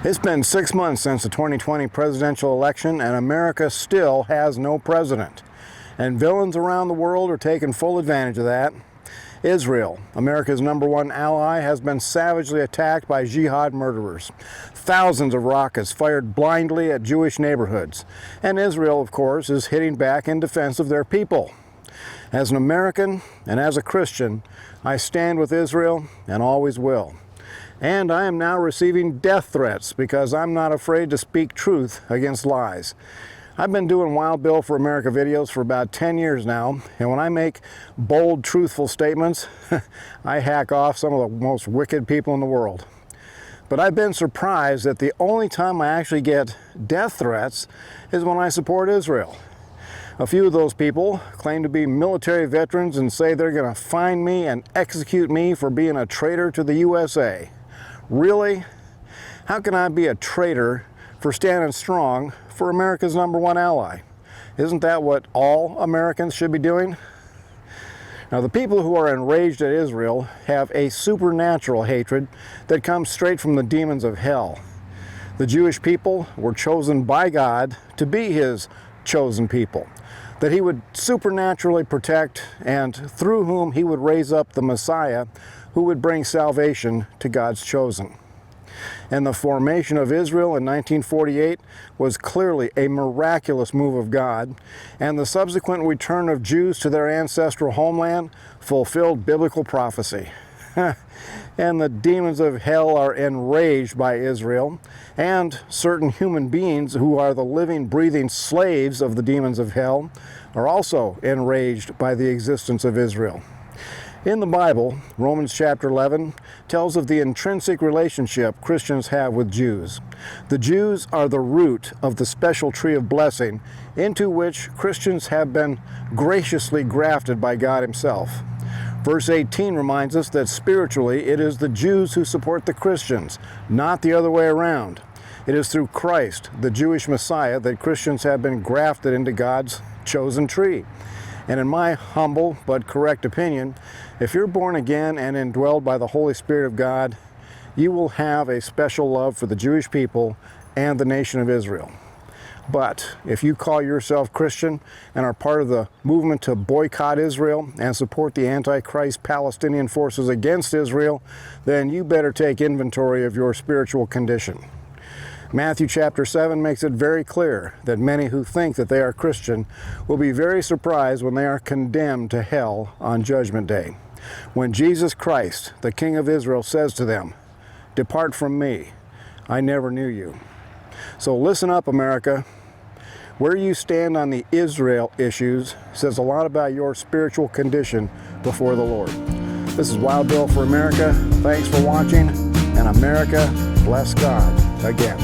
It's been 6 months since the 2020 presidential election, and America still has no president. And villains around the world are taking full advantage of that. Israel, America's #1 ally, has been savagely attacked by jihad murderers. Thousands of rockets fired blindly at Jewish neighborhoods. And Israel, of course, is hitting back in defense of their people. As an American and as a Christian, I stand with Israel and always will. And I am now receiving death threats because I'm not afraid to speak truth against lies. I've been doing Wild Bill for America videos for about 10 years now, and when I make bold, truthful statements, I hack off some of the most wicked people in the world. But I've been surprised that the only time I actually get death threats is when I support Israel. A few of those people claim to be military veterans and say they're going to find me and execute me for being a traitor to the USA. Really? How can I be a traitor for standing strong for America's #1 ally? Isn't that what all Americans should be doing? Now, the people who are enraged at Israel have a supernatural hatred that comes straight from the demons of hell. The Jewish people were chosen by God to be His chosen people, that He would supernaturally protect and through whom He would raise up the Messiah who would bring salvation to God's chosen. And the formation of Israel in 1948 was clearly a miraculous move of God, and the subsequent return of Jews to their ancestral homeland fulfilled biblical prophecy. And the demons of hell are enraged by Israel, and certain human beings who are the living, breathing slaves of the demons of hell are also enraged by the existence of Israel. In the Bible, Romans chapter 11 tells of the intrinsic relationship Christians have with Jews. The Jews are the root of the special tree of blessing into which Christians have been graciously grafted by God Himself. Verse 18 reminds us that spiritually it is the Jews who support the Christians, not the other way around. It is through Christ, the Jewish Messiah, that Christians have been grafted into God's chosen tree. And in my humble but correct opinion, if you're born again and indwelled by the Holy Spirit of God, you will have a special love for the Jewish people and the nation of Israel. But if you call yourself Christian and are part of the movement to boycott Israel and support the Antichrist Palestinian forces against Israel, then you better take inventory of your spiritual condition. Matthew chapter 7 makes it very clear that many who think that they are Christian will be very surprised when they are condemned to hell on Judgment Day, when Jesus Christ, the King of Israel, says to them, "Depart from me, I never knew you." So listen up, America. Where you stand on the Israel issues says a lot about your spiritual condition before the Lord. This is Wild Bill for America. Thanks for watching, and America, bless God again.